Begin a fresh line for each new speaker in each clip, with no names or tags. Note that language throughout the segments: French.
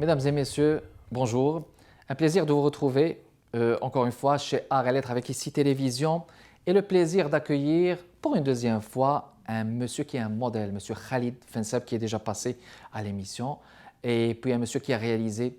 Mesdames et messieurs, bonjour. Un plaisir de vous retrouver encore une fois chez Art et Lettres avec ici Télévision et le plaisir d'accueillir pour une deuxième fois un monsieur qui est un modèle, monsieur Khalid Fensab qui est déjà passé à l'émission et puis un monsieur qui a réalisé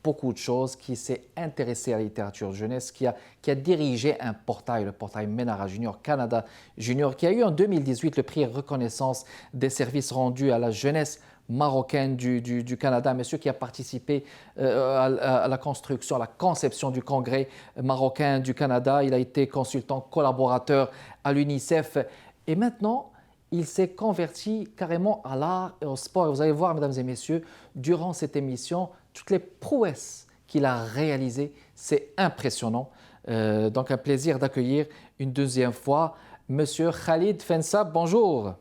beaucoup de choses, qui s'est intéressé à la littérature jeunesse, qui a dirigé un portail, le portail Ménara Junior Canada Junior, qui a eu en 2018 le prix reconnaissance des services rendus à la jeunesse marocaine du Canada, un monsieur qui a participé à la construction, à la conception du Congrès marocain du Canada. Il a été consultant collaborateur à l'UNICEF et maintenant, il s'est converti carrément à l'art et au sport. Et vous allez voir, mesdames et messieurs, durant cette émission, toutes les prouesses qu'il a réalisées, c'est impressionnant. Donc, un plaisir d'accueillir une deuxième fois monsieur Khalid Fensab. Bonjour.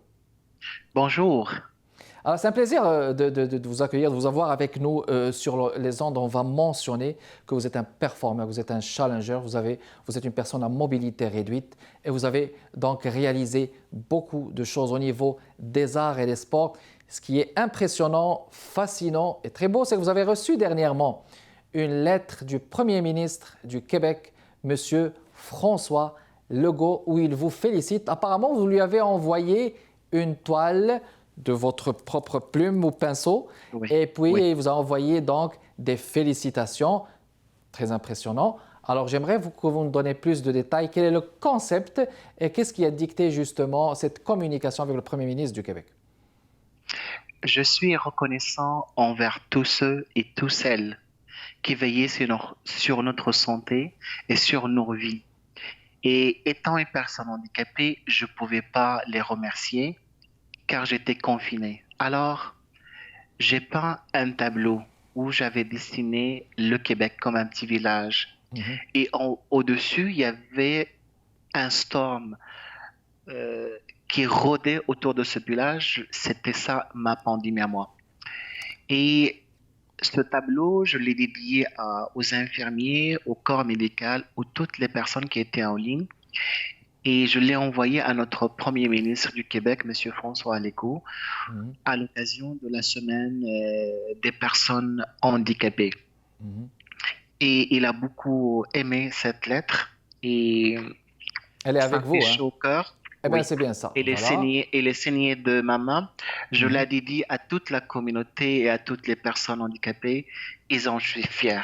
Bonjour.
Alors, c'est un plaisir de vous accueillir, de vous avoir avec nous sur les ondes. On va mentionner que vous êtes un performeur, vous êtes un challenger, vous êtes une personne à mobilité réduite et vous avez donc réalisé beaucoup de choses au niveau des arts et des sports. Ce qui est impressionnant, fascinant et très beau, c'est que vous avez reçu dernièrement une lettre du Premier ministre du Québec, M. François Legault, où il vous félicite. Apparemment, vous lui avez envoyé une toile de votre propre plume ou pinceau.
Oui,
Et puis,
oui.
il vous a envoyé donc des félicitations. Très impressionnant. Alors, j'aimerais que vous nous donniez plus de détails. Quel est le concept et qu'est-ce qui a dicté justement cette communication avec le Premier ministre du Québec?
Je suis reconnaissant envers tous ceux et toutes celles qui veillaient sur notre santé et sur nos vies. Et étant une personne handicapée, je ne pouvais pas les remercier car j'étais confiné. Alors, j'ai peint un tableau où j'avais dessiné le Québec comme un petit village.
Mhm.
Et au-dessus, il y avait un storm euh, qui rôdait autour de ce village. C'était ça, ma pandémie à moi. Et ce tableau, je l'ai dédié aux infirmiers, au corps médical, aux toutes les personnes qui étaient en ligne. Et je l'ai envoyé à notre Premier ministre du Québec, M. François Legault,
Mhm.
à l'occasion de la semaine des personnes handicapées.
Mhm.
Et il a beaucoup aimé cette lettre et
Elle est
ça
avec
me fait
vous, hein?
chaud au cœur.
Eh bien,
Oui.
c'est bien ça.
Et
Voilà.
les saignées de ma main, je
Mhm.
la dédie à toute la communauté et à toutes les personnes handicapées. Ils en suis fiers.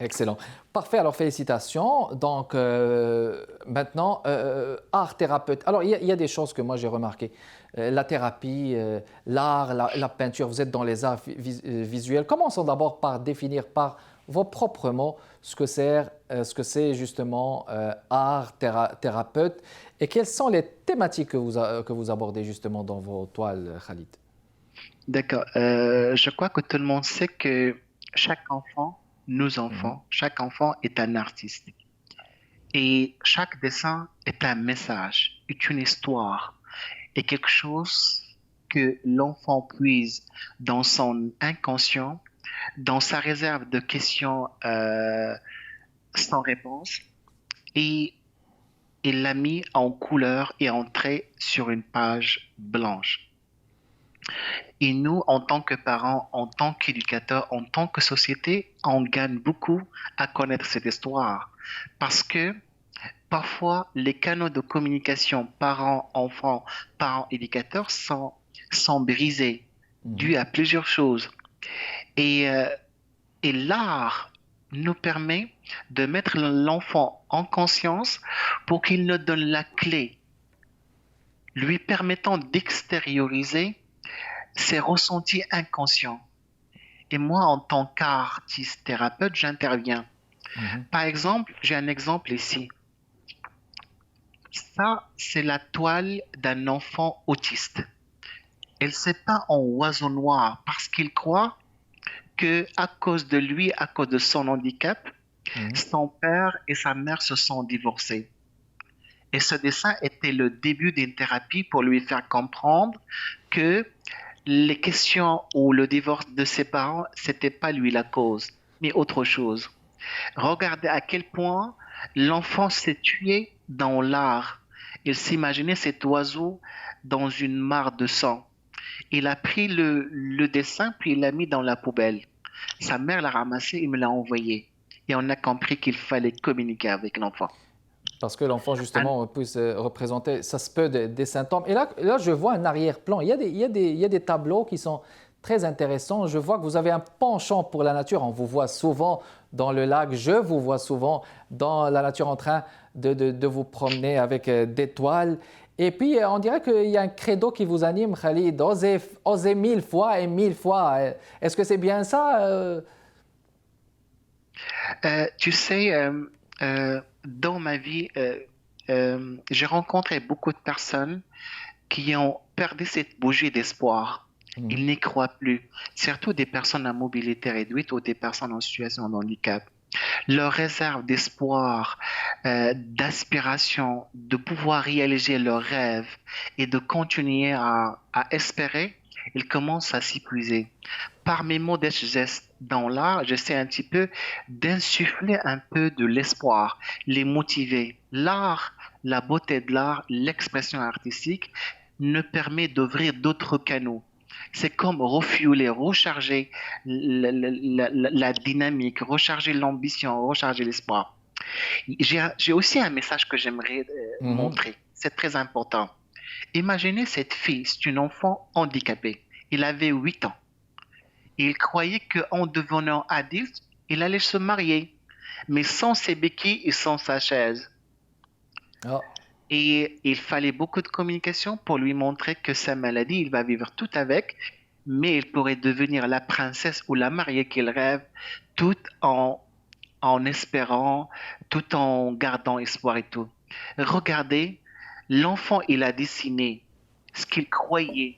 Excellent. Parfait. Alors, félicitations. Donc, maintenant, art thérapeute. Alors, il y a des choses que moi j'ai remarquées. La thérapie, l'art, la peinture, vous êtes dans les arts visuels. Commençons d'abord par définir par vos propres mots ce que c'est justement art thérapeute et quelles sont les thématiques que vous abordez justement dans vos toiles, Khalid.
D'accord. Je crois que tout le monde sait que chaque enfant, nos
Mhm.
enfants, chaque enfant est un artiste. Et chaque dessin est un message, est une histoire, est quelque chose que l'enfant puise dans son inconscient, dans sa réserve de questions sans réponse, et il l'a mis en couleur et en trait sur une page blanche. Et nous, en tant que parents, en tant qu'éducateurs, en tant que société, on gagne beaucoup à connaître cette histoire. Parce que parfois, les canaux de communication parents-enfants, parents-éducateurs sont brisés,
Mhm.
dus à plusieurs choses. Et, euh, et l'art nous permet de mettre l'enfant en conscience pour qu'il nous donne la clé, lui permettant d'extérioriser ses ressentis inconscients. Et moi, en tant qu'artiste thérapeute, j'interviens.
Mhm.
Par exemple, j'ai un exemple ici. Ça, c'est la toile d'un enfant autiste. Elle s'est peinte en oiseau noir parce qu'il croit que à cause de lui, à cause de son handicap,
Mhm.
son père et sa mère se sont divorcés. Et ce dessin était le début d'une thérapie pour lui faire comprendre que les questions ou le divorce de ses parents, c'était pas lui la cause, mais autre chose. Regardez à quel point l'enfant s'est tué dans l'art. Il s'imaginait cet oiseau dans une mare de sang. Il a pris le dessin, puis il l'a mis dans la poubelle. Sa mère l'a ramassé et me l'a envoyé. Et on a compris qu'il fallait communiquer avec l'enfant.
Parce que l'enfant,
Un-
justement, puisse représenter, ça se peut, des symptômes. Et là, je vois un arrière-plan. Il y a des tableaux qui sont très intéressants. Je vois que vous avez un penchant pour la nature. On vous voit souvent dans le lac. Je vous vois souvent dans la nature en train de vous promener avec des toiles. Et puis, on dirait qu'il y a un credo qui vous anime, Khalid. Osez 1000 fois et 1000 fois. Est-ce que c'est bien ça
Tu sais, dans ma vie, j'ai rencontré beaucoup de personnes qui ont perdu cette bougie d'espoir.
Mhm.
Ils n'y croient plus, surtout des personnes à mobilité réduite ou des personnes en situation de handicap. Leur réserve d'espoir, d'aspiration, de pouvoir réaliser leurs rêves et de continuer à espérer, ils commencent à s'épuiser. Par mes modestes gestes dans l'art, j'essaie un petit peu d'insuffler un peu de l'espoir, les motiver. L'art, la beauté de l'art, l'expression artistique ne permet d'ouvrir d'autres canaux. C'est comme refueler, recharger la dynamique, recharger l'ambition, recharger l'espoir. J'ai aussi un message que j'aimerais
Mhm.
montrer. C'est très important. Imaginez cette fille, c'est une enfant handicapée. Il avait 8 ans. Il croyait qu'en devenant adulte, il allait se marier, mais sans ses béquilles et sans sa chaise.
Ah,
Et il fallait beaucoup de communication pour lui montrer que sa maladie, il va vivre tout avec, mais il pourrait devenir la princesse ou la mariée qu'il rêve, tout en espérant, tout en gardant espoir et tout. Regardez, l'enfant, il a dessiné ce qu'il croyait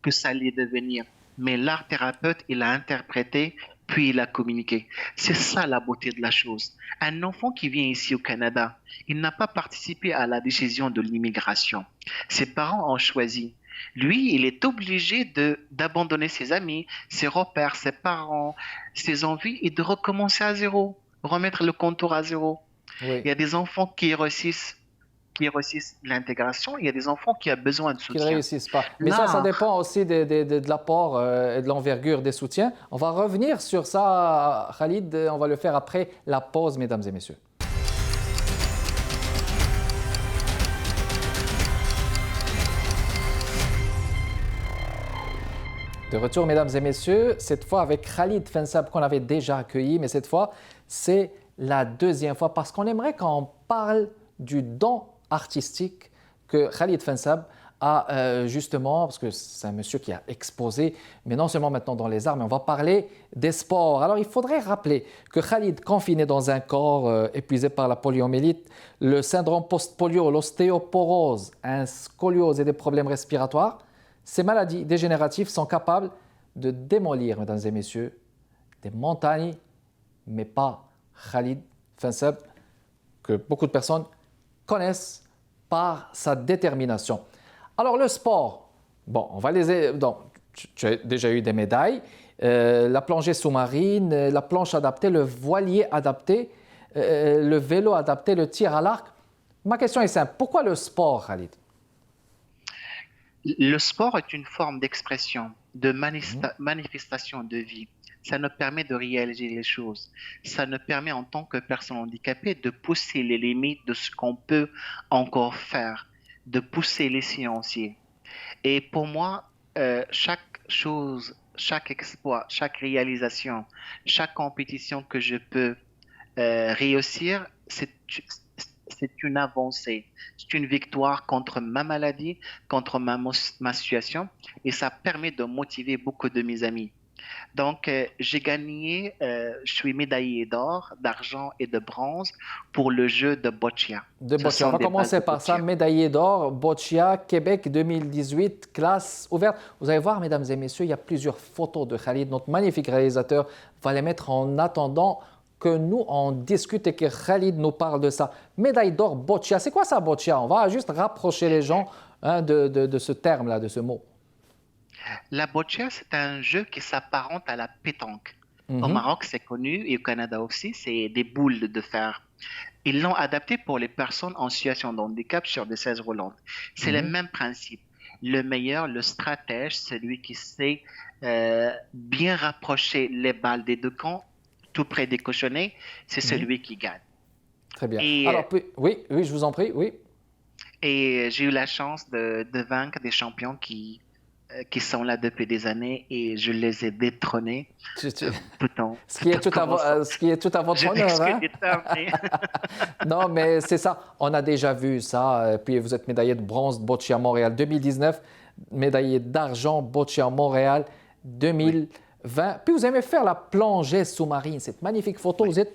que ça allait devenir. Mais l'art thérapeute, il a interprété, puis il a communiqué. C'est ça la beauté de la chose. Un enfant qui vient ici au Canada, il n'a pas participé à la décision de l'immigration. Ses parents ont choisi. Lui, il est obligé d'abandonner ses amis, ses repères, ses parents, ses envies et de recommencer à zéro, remettre le contour à zéro.
oui.
Il y a des enfants qui réussissent l'intégration, il y a des enfants qui ont besoin de
Qu'ils ne
soutien.
réussissent pas. Mais ça
L'art,
dépend aussi de l'apport et de l'envergure des soutiens. On va revenir sur ça, Khalid. On va le faire après la pause, mesdames et messieurs. De retour, mesdames et messieurs, cette fois avec Khalid Fensab qu'on avait déjà accueilli, mais cette fois, c'est la deuxième fois parce qu'on aimerait qu'on parle du don artistique que Khalid Fensab a justement, parce que c'est un monsieur qui a exposé, mais non seulement maintenant dans les arts, mais on va parler des sports. Alors il faudrait rappeler que Khalid, confiné dans un corps épuisé par la poliomyélite, le syndrome post-polio, l'ostéoporose, un scoliose et des problèmes respiratoires, ces maladies dégénératives sont capables de démolir, mesdames et messieurs, des montagnes, mais pas Khalid Fensab, que beaucoup de personnes connaissent par sa détermination. Alors le sport, bon, on va les... Donc, tu as déjà eu des médailles, la plongée sous-marine, la planche adaptée, le voilier adapté, le vélo adapté, le tir à l'arc. Ma question est simple, pourquoi le sport, Khalid?
le sport est une forme d'expression, de
Mhm.
manifestation de vie. Ça nous permet de réaliser les choses. Ça nous permet en tant que personne handicapée de pousser les limites de ce qu'on peut encore faire, de pousser les scientifiques. Et pour moi, chaque chose, chaque exploit, chaque réalisation, chaque compétition que je peux réussir, c'est une avancée, c'est une victoire contre ma maladie, contre ma situation, et ça permet de motiver beaucoup de mes amis. Donc, j'ai gagné, je suis médaillé d'or, d'argent et de bronze pour le jeu de boccia.
De
Ce
boccia. On
sont
va
des balles de
commencer par ça.
boccia.
Médaillé d'or, boccia, Québec 2018, classe ouverte. Vous allez voir, mesdames et messieurs, il y a plusieurs photos de Khalid. Notre magnifique réalisateur va les mettre en attendant que nous en discute et que Khalid nous parle de ça. Médaille d'or, boccia. C'est quoi ça, boccia? On va juste rapprocher les gens hein, de ce terme-là, de ce mot.
La boccia, c'est un jeu qui s'apparente à la pétanque. Au
Mhm,
Maroc, c'est connu et au Canada aussi, c'est des boules de fer. Ils l'ont adapté pour les personnes en situation de handicap sur des chaises roulantes. C'est le
mhm.
même principe. Le meilleur, le stratège, celui qui sait bien rapprocher les balles des deux camps, tout près des cochonnets, c'est
Mhm.
celui qui gagne.
Très bien.
Et,
Alors, oui, oui, je vous en prie, oui.
et j'ai eu la chance de vaincre des champions qui sont là depuis des années et je les ai détrônés
Tu- tu-
tout en,
Ce
tout
qui est
en
tout à,
commençant.
ce qui est tout à
Je
votre honneur,
m'excuse
hein?
du terme, mais
Non, mais c'est ça. On a déjà vu ça. Puis vous êtes médaillé de bronze Boccia Montréal 2019, médaillé d'argent Boccia Montréal
oui,
2020. Puis vous aimez faire la plongée sous-marine. Cette magnifique photo,
oui,
vous êtes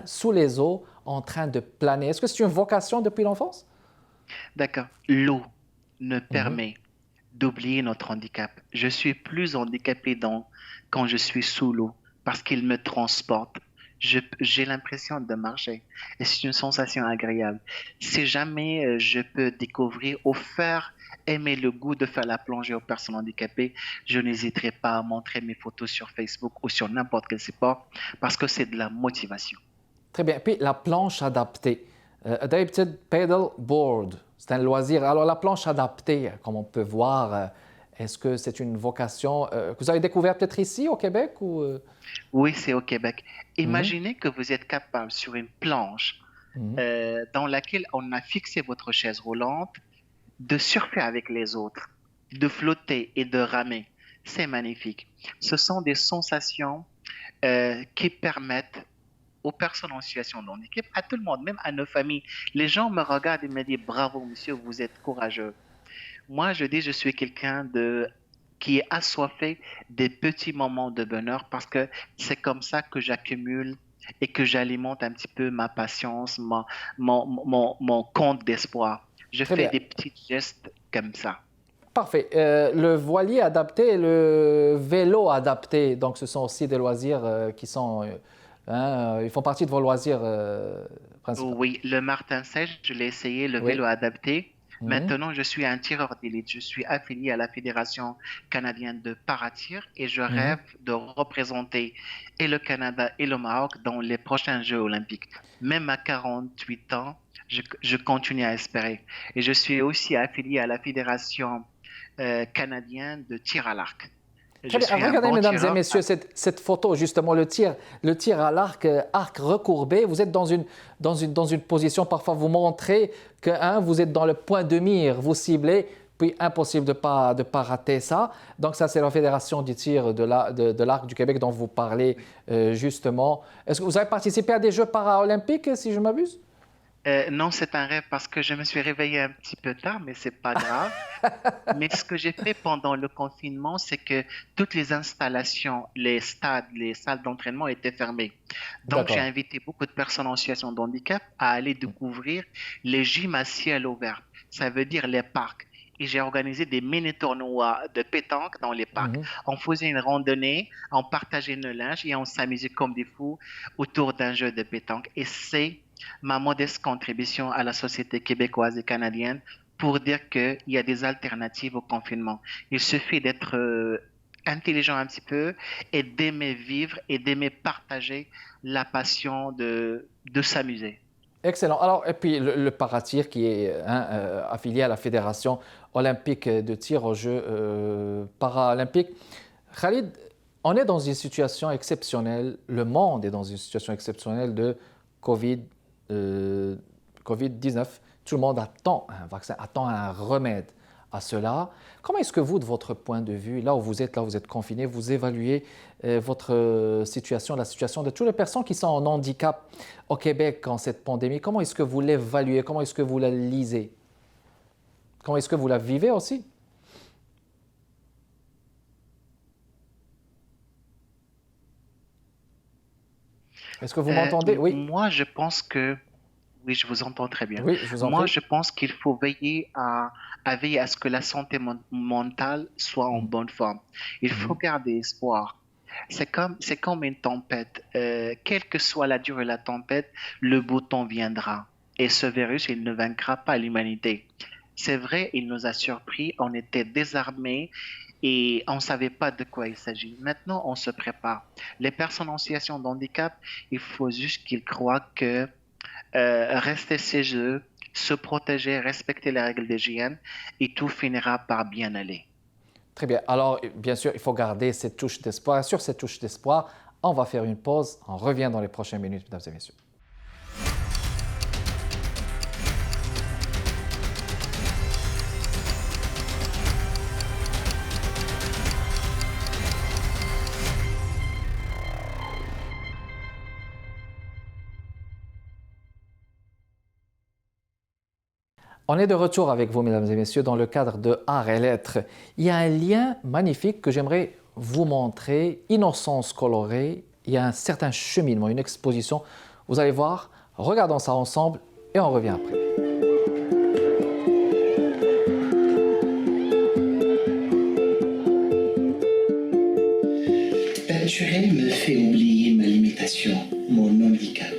sous les eaux en train de planer. Est-ce que c'est une vocation depuis l'enfance?
d'accord. L'eau me
Mhm.
permet d'oublier notre handicap. Je suis plus handicapé quand je suis sous l'eau parce qu'il me transporte. J'ai l'impression de marcher et c'est une sensation agréable. Si jamais je peux découvrir ou faire aimer le goût de faire la plongée aux personnes handicapées, je n'hésiterai pas à montrer mes photos sur Facebook ou sur n'importe quel support parce que c'est de la motivation.
Très bien. Puis la planche adaptée. Adapted Paddle Board, c'est un loisir. Alors la planche adaptée, comme on peut voir, est-ce que c'est une vocation que vous avez découvert peut-être ici au Québec ou
Oui, c'est au Québec.
Mhm,
Imaginez que vous êtes capable sur une planche
mhm.
dans laquelle on a fixé votre chaise roulante, de surfer avec les autres, de flotter et de ramer. C'est magnifique. Ce sont des sensations qui permettent aux personnes en situation de handicap, à tout le monde, même à nos familles. Les gens me regardent et me disent bravo, monsieur, vous êtes courageux. Moi, je dis, je suis quelqu'un qui est assoiffé des petits moments de bonheur parce que c'est comme ça que j'accumule et que j'alimente un petit peu ma patience, mon compte d'espoir. Je
Très
fais
bien.
des petits gestes comme ça.
Parfait. Le voilier adapté et le vélo adapté, donc ce sont aussi des loisirs qui sont, ils font partie de vos loisirs principaux.
Oui, le martin-sèche, je l'ai essayé, le
Oui.
vélo adapté.
Mhm,
Maintenant, je suis un tireur d'élite. Je suis affilié à la Fédération canadienne de paratir et je
mhm.
rêve de représenter et le Canada et le Maroc dans les prochains Jeux olympiques. Même à 48 ans, je continue à espérer. Et je suis aussi affilié à la Fédération canadienne de tir à l'arc.
Très
Je
bien.
suis un
Regardez,
bon
mesdames et
tireur.
messieurs, cette photo, justement, le tir à l'arc, arc recourbé. Vous êtes dans une position, parfois vous montrez que vous êtes dans le point de mire, vous ciblez, puis impossible de pas rater ça. Donc ça, c'est la Fédération du tir de l'arc du Québec dont vous parlez justement. Est-ce que vous avez participé à des Jeux paralympiques, si je m'abuse?
Non, c'est un rêve parce que je me suis réveillé un petit peu tard, mais c'est pas grave. Mais ce que j'ai fait pendant le confinement, c'est que toutes les installations, les stades, les salles d'entraînement étaient fermées. Donc, j'ai
D'accord.
invité beaucoup de personnes en situation de handicap à aller découvrir les gyms à ciel ouvert. Ça veut dire les parcs. Et j'ai organisé des mini-tournois de pétanque dans les parcs.
Mhm.
On faisait une randonnée, on partageait nos linges et on s'amusait comme des fous autour d'un jeu de pétanque. Et c'est ma modeste contribution à la société québécoise et canadienne pour dire qu'il y a des alternatives au confinement. Il suffit d'être intelligent un petit peu et d'aimer vivre et d'aimer partager la passion de s'amuser.
Excellent. Alors, et puis le paratir qui est affilié à la Fédération olympique de tir aux Jeux paralympiques. Khalid, on est dans une situation exceptionnelle, le monde est dans une situation exceptionnelle de COVID, Covid-19. Tout le monde attend un vaccin, attend un remède à cela. Comment est-ce que vous, de votre point de vue, là où vous êtes confiné, vous évaluez votre situation, la situation de toutes les personnes qui sont en handicap au Québec en cette pandémie? Comment est-ce que vous l'évaluez? Comment est-ce que vous la lisez? Comment est-ce que vous la vivez aussi? Est-ce que vous m'entendez? Oui,
Moi, je pense que, oui, je vous entends très bien.
oui, je vous en
Moi,
prie.
je pense qu'il faut à veiller à ce que la santé mentale soit en
Mhm,
bonne forme. Il faut
mhm,
garder espoir. C'est comme une tempête. Quelle que soit la durée de la tempête, le beau temps viendra. Et ce virus, il ne vaincra pas l'humanité. C'est vrai, il nous a surpris, on était désarmés et on ne savait pas de quoi il s'agit. Maintenant, on se prépare. Les personnes en situation de handicap, il faut juste qu'ils croient que rester chez eux, se protéger, respecter les règles d'hygiène et tout finira par bien aller.
Très bien. Alors, bien sûr, il faut garder cette touche d'espoir. Sur cette touche d'espoir, on va faire une pause. On revient dans les prochaines minutes, mesdames et messieurs. On est de retour avec vous, mesdames et messieurs, dans le cadre de Arts et Lettres. Il y a un lien magnifique que j'aimerais vous montrer, Innocence colorée. Il y a un certain cheminement, une exposition. Vous allez voir, regardons ça ensemble et on revient après.
Peinturer me fait oublier ma limitation, mon handicap.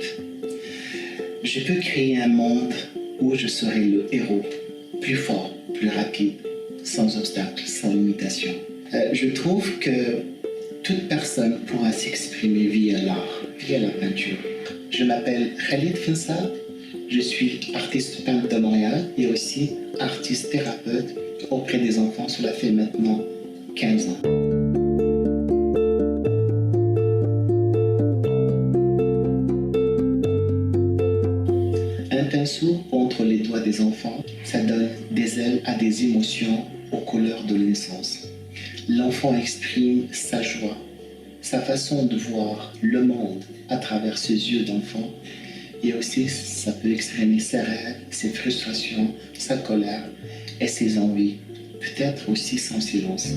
Je peux créer un monde où je serai le héros, plus fort, plus rapide, sans obstacle, sans limitation. Je trouve que toute personne pourra s'exprimer via l'art, via la peinture. Je m'appelle Khalid Finsa, je suis artiste peintre de Montréal et aussi artiste thérapeute auprès des enfants. Cela fait maintenant 15 ans. Un pinceau entre les doigts des enfants, ça donne des ailes à des émotions aux couleurs de l'innocence. L'enfant exprime sa joie, sa façon de voir le monde à travers ses yeux d'enfant, et aussi ça peut exprimer ses rêves, ses frustrations, sa colère et ses envies, peut-être aussi son silence.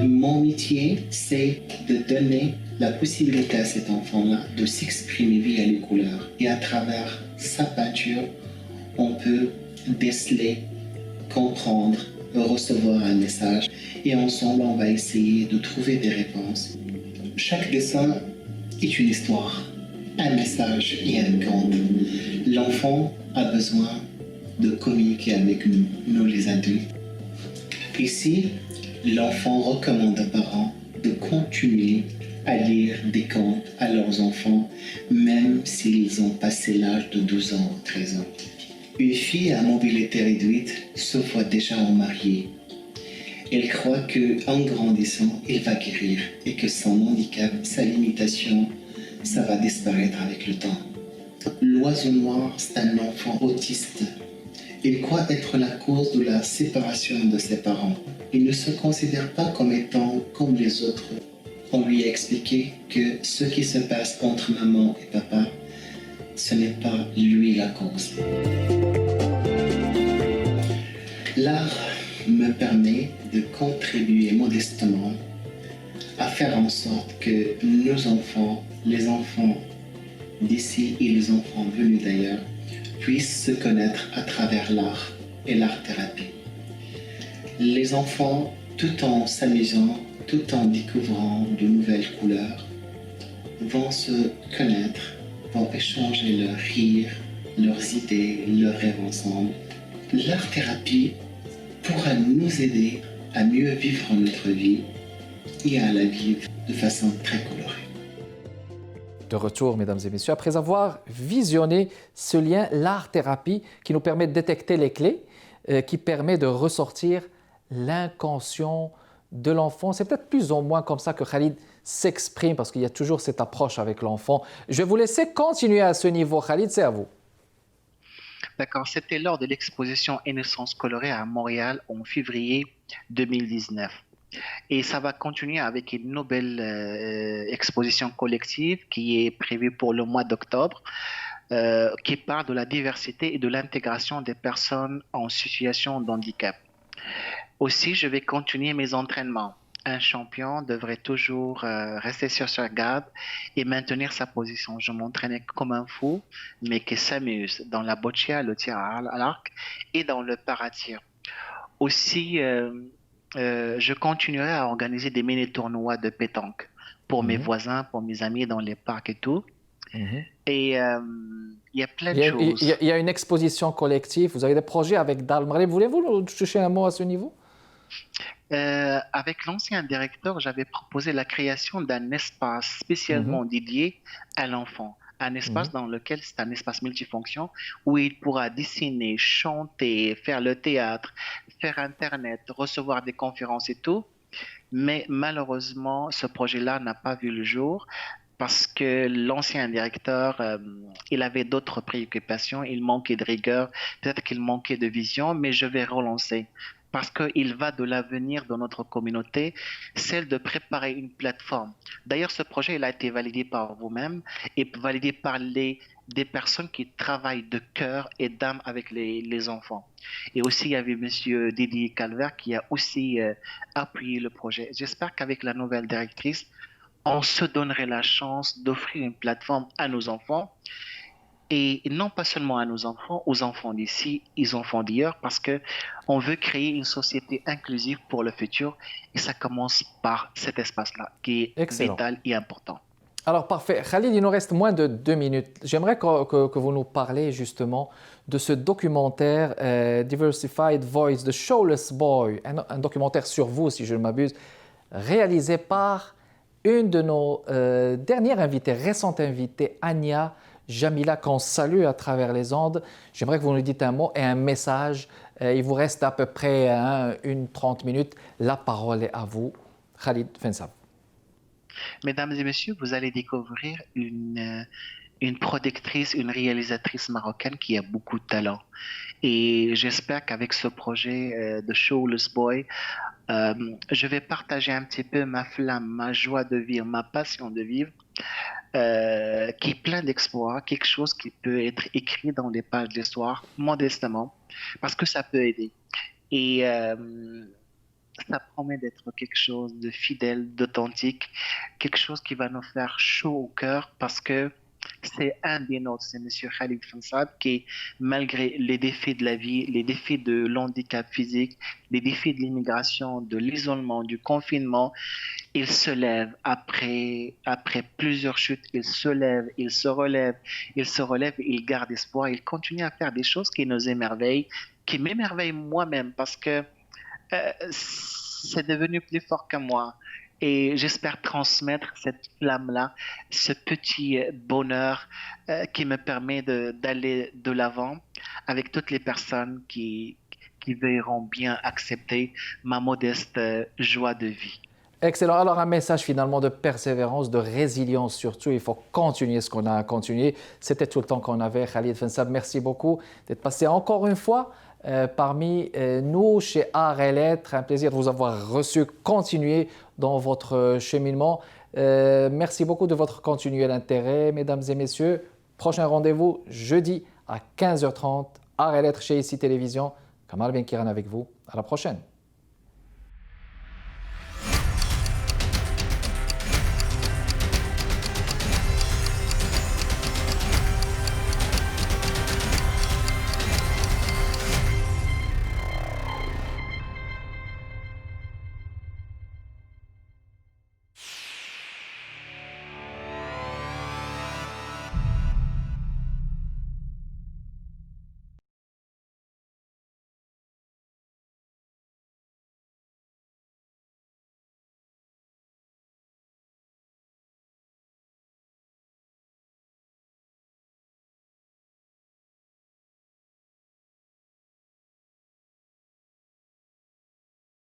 Mon métier, c'est de donner la possibilité à cet enfant-là de s'exprimer via les couleurs. Et à travers sa peinture, on peut déceler, comprendre, recevoir un message. Et ensemble, on va essayer de trouver des réponses. Chaque dessin est une histoire, un message et un conte. L'enfant a besoin de communiquer avec nous, nous les adultes. Ici, l'enfant recommande aux parents de continuer à lire des contes à leurs enfants, même s'ils ont passé l'âge de 12 ans ou 13 ans. Une fille à mobilité réduite se voit déjà en mariée. Elle croit qu'en grandissant, elle va guérir et que son handicap, sa limitation, ça va disparaître avec le temps. L'oiseau noir, c'est un enfant autiste. Il croit être la cause de la séparation de ses parents. Il ne se considère pas comme étant comme les autres. On lui a expliqué que ce qui se passe entre maman et papa, ce n'est pas lui la cause. L'art me permet de contribuer modestement à faire en sorte que nos enfants, les enfants d'ici et les enfants venus d'ailleurs, puissent se connaître à travers l'art et l'art-thérapie. Les enfants, tout en s'amusant, tout en découvrant de nouvelles couleurs, vont se connaître, vont échanger leurs rires, leurs idées, leurs rêves ensemble. L'art-thérapie pourra nous aider à mieux vivre notre vie et à la vivre de façon très colorée.
De retour, mesdames et messieurs, après avoir visionné ce lien, l'art-thérapie, qui nous permet de détecter les clés, qui permet de ressortir l'inconscient de l'enfant. C'est peut-être plus ou moins comme ça que Khalid s'exprime, parce qu'il y a toujours cette approche avec l'enfant. Je vais vous laisser continuer à ce niveau. Khalid, c'est à vous.
D'accord, c'était lors de l'exposition Innocence colorée à Montréal en février 2019. Et ça va continuer avec une nouvelle exposition collective qui est prévue pour le mois d'octobre, qui parle de la diversité et de l'intégration des personnes en situation de handicap. Aussi, je vais continuer mes entraînements. Un champion devrait toujours rester sur sa garde et maintenir sa position. Je m'entraînais comme un fou, mais qui s'amuse dans la boccia, le tir à l'arc et dans le paratir. Aussi, je continuerai à organiser des mini-tournois de pétanque pour mes voisins, pour mes amis dans les parcs et tout. Et il y a plein de choses.
Il y a une exposition collective. Vous avez des projets avec Dar el-Maghreb. Voulez-vous toucher un mot à ce niveau?
Avec l'ancien directeur, j'avais proposé la création d'un espace spécialement dédié à l'enfant, un espace
Mhm.
dans lequel c'est un espace multifonction où il pourra dessiner, chanter, faire le théâtre, faire Internet, recevoir des conférences et tout. Mais malheureusement, ce projet-là n'a pas vu le jour parce que l'ancien directeur, il avait d'autres préoccupations, il manquait de rigueur, peut-être qu'il manquait de vision, mais je vais relancer parce qu'il va de l'avenir de notre communauté, celle de préparer une plateforme. D'ailleurs, ce projet, il a été validé par vous-même et validé par des personnes qui travaillent de cœur et d'âme avec les enfants. Et aussi, il y avait Monsieur Didier Calvert qui a aussi appuyé le projet. J'espère qu'avec la nouvelle directrice, on se donnerait la chance d'offrir une plateforme à nos enfants et non pas seulement à nos enfants, aux enfants d'ici, aux enfants d'ailleurs, parce que on veut créer une société inclusive pour le futur et ça commence par cet espace-là qui est
Excellent.
vital et important.
Alors parfait. Khalid, il nous reste moins de 2 minutes. J'aimerais que vous nous parliez justement de ce documentaire Diversified Voice, The Showless Boy, un documentaire sur vous, si je ne m'abuse, réalisé par une de nos dernières invitées, récentes invitées, Anya Jamila, qu'on salue à travers les ondes. J'aimerais que vous nous dites un mot et un message. Il vous reste à peu près 30 minutes. La parole est à vous. Khalid Fensab.
Mesdames et messieurs, vous allez découvrir une productrice, une réalisatrice marocaine qui a beaucoup de talent. Et j'espère qu'avec ce projet de Showless Boy, je vais partager un petit peu ma flamme, ma joie de vivre, ma passion de vivre, qui est plein d'exploits, quelque chose qui peut être écrit dans les pages de l'histoire, modestement, parce que ça peut aider. Et ça promet d'être quelque chose de fidèle, d'authentique, quelque chose qui va nous faire chaud au cœur parce que c'est un des nôtres, c'est Monsieur Khalid Fensad qui, malgré les défis de la vie, les défis de l'handicap physique, les défis de l'immigration, de l'isolement, du confinement, il se lève après plusieurs chutes, il se lève, il se relève, il se relève, il garde espoir, il continue à faire des choses qui nous émerveillent, qui m'émerveillent moi-même parce que c'est devenu plus fort que moi. Et j'espère transmettre cette flamme-là, ce petit bonheur qui me permet d'aller de l'avant avec toutes les personnes qui verront bien accepter ma modeste joie de vie.
Excellent. Alors, un message finalement de persévérance, de résilience surtout. Il faut continuer ce qu'on a continué. C'était tout le temps qu'on avait. Khalid Fensab, merci beaucoup d'être passé encore une fois parmi nous chez Art et Lettres. Un plaisir de vous avoir reçu. Continuez dans votre cheminement. Merci beaucoup de votre continuel intérêt, mesdames et messieurs. Prochain rendez-vous jeudi à 15h30. Art et Lettres chez ICI Télévision. Kamal Benkiran avec vous. À la prochaine.